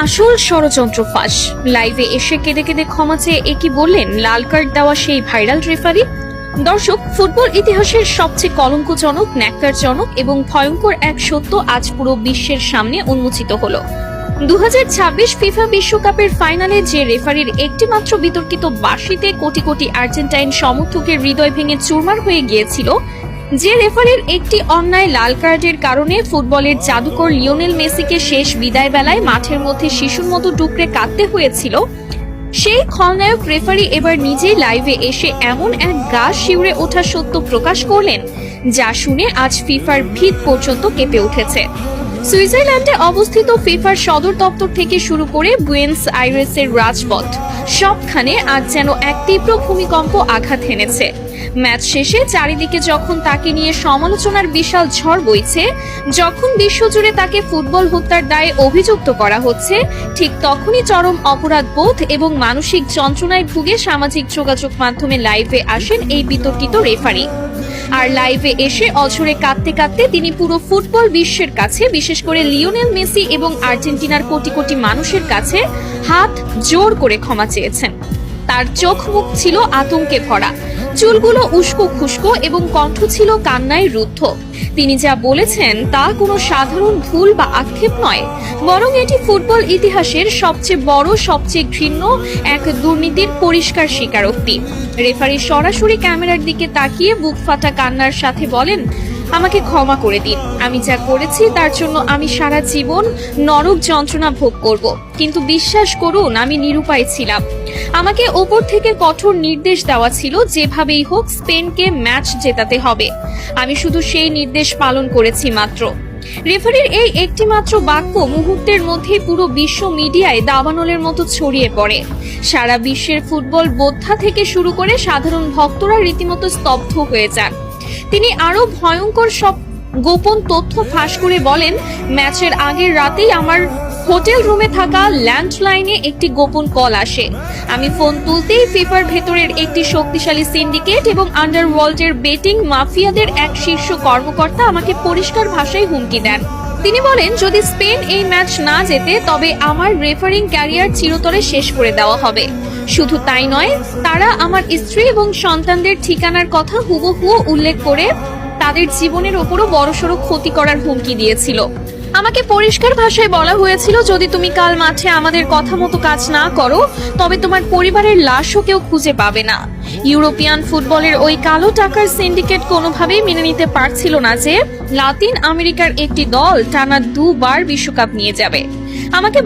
আসল ষড়যন্ত্র ফাঁস। লাইভে এসে কেঁদে কেঁদে ক্ষমা চেয়ে একই বললেন লাল কার্ড দেওয়া সেই ভাইরাল রেফারি। দর্শক, ফুটবল ইতিহাসের সবচেয়ে কলঙ্কজনক, ন্যাক্কারজনক এবং ভয়ঙ্কর এক সত্য আজ পুরো বিশ্বের সামনে উন্মোচিত হলো। 2026 ফিফা বিশ্বকাপের ফাইনালে যে রেফারির একটি মাত্র বিতর্কিত বাঁশিতে কোটি কোটি আর্জেন্টাইন সমর্থকের হৃদয় ভেঙে চুরমার হয়ে গিয়েছিল, যে রেফারির একটি অন্যায় লাল কার্ডের কারণে ফুটবলের জাদুকর লিওনেল মেসিকে শেষ বিদায় বেলায় মাঠের মধ্যে শিশুর মতো টুকরে কাঁদতে হয়েছিল, সেই খলনায়ক রেফারি এবার নিজেই লাইভে এসে এমন এক গা শিউরে ওঠা সত্য প্রকাশ করলেন, যা শুনে আজ ফিফার ভিত পর্যন্ত কেঁপে উঠেছে। সুইজারল্যান্ডে অবস্থিত ফিফার সদর দপ্তর থেকে শুরু করে বুয়েন্স আইরেসের রাজপথ, সবখানে আজ যেন এক তীব্র ভূমিকম্প আঘাত হেনেছে। ম্যাচ শেষে চারিদিকে যখন তাকে নিয়ে সমালোচনার বিশাল ঝড় বইছে, যখন বিশ্বজুড়ে তাকে ফুটবল হত্যার দায়ে অভিযুক্ত করা হচ্ছে, ঠিক তখনই চরম অপরাধবোধ এবং মানসিক যন্ত্রণায় ভুগে সামাজিক যোগাযোগ মাধ্যমে লাইভে আসেন এই বিতর্কিত রেফারি। আর লাইভে এসে অঝরে কাঁদতে কাঁদতে তিনি পুরো ফুটবল বিশ্বের কাছে, বিশেষ করে লিওনেল মেসি এবং আর্জেন্টিনার কোটি কোটি মানুষের কাছে হাত জোর করে ক্ষমা চেয়েছেন। তার চোখ মুখ ছিল আতঙ্কে ভরা, চুলগুলো উস্কো খুস্কো এবং কণ্ঠ ছিল কান্নায় রুদ্ধ। তিনি যা বলেছেন তা কোনো সাধারণ ভুল বা আক্ষেপ নয়, বরং এটি ফুটবল ইতিহাসের সবচেয়ে বড়, সবচেয়ে ঘৃণ্য এক দুর্নীতির পরিষ্কার স্বীকারোক্তি। রেফারি সরাসরি ক্যামেরার দিকে তাকিয়ে বুক ফাটা কান্নার সাথে বলেন, আমাকে ক্ষমা করে দিন, আমি যা করেছি তার জন্য আমি সারা জীবন নরক যন্ত্রণা ভোগ করব, কিন্তু বিশ্বাস করুন আমি নিরুপায় ছিলাম। আমাকে ওপর থেকে কঠোর নির্দেশ দেওয়া ছিল, যেভাবেই হোক স্পেনকে ম্যাচ জেতাতে হবে। আমি শুধু সেই নির্দেশ পালন করেছি মাত্র। রেফারির এই একটি মাত্র বাক্য মুহূর্তের মধ্যে পুরো বিশ্ব মিডিয়ায় দাবানলের মতো ছড়িয়ে পড়ে। সারা বিশ্বের ফুটবল বোদ্ধা থেকে শুরু করে সাধারণ ভক্তরা রীতিমতো স্তব্ধ হয়ে যান। তিনি আরো ভয়ঙ্কর সব গোপন তথ্য ফাঁস করে বলেন, ম্যাচের আগের রাতেই আমার হোটেল রুমে থাকা ল্যান্ডলাইনে একটি গোপন কল আসে। আমি ফোন তুলতেই ফিফার ভেতরের একটি শক্তিশালী সিন্ডিকেট এবং আন্ডারওয়ার্ল্ডের বেটিং মাফিয়াদের এক শীর্ষ কর্মকর্তা আমাকে পরিষ্কার ভাষায় হুমকি দেন। তিনি বলেন, যদি স্পেন এই ম্যাচ না জেতে তবে আমার রেফারিং ক্যারিয়ার চিরতরে শেষ করে দেওয়া হবে। শুধু তাই নয়, তারা আমার স্ত্রী এবং সন্তানদের ঠিকানার কথা হুবহু উল্লেখ করে তাদের জীবনের ওপরও বড়সড় ক্ষতি করার হুমকি দিয়েছিল। আমাকে পরিষ্কার ভাষায় বলা হয়েছিল, যদি তুমি কাল মাঠে আমাদের কথা মতো কাজ না করো তবে তোমার পরিবারের লাশও কেউ খুঁজে পাবে না। ইউরোপিয়ান ফুটবলের ওই কালো টাকার সিন্ডিকেট কোনোভাবেই মেনে নিতে পারছিল না যে লাতিন আমেরিকার একটি দল টানা 2 বার বিশ্বকাপ নিয়ে যাবে। আমাকে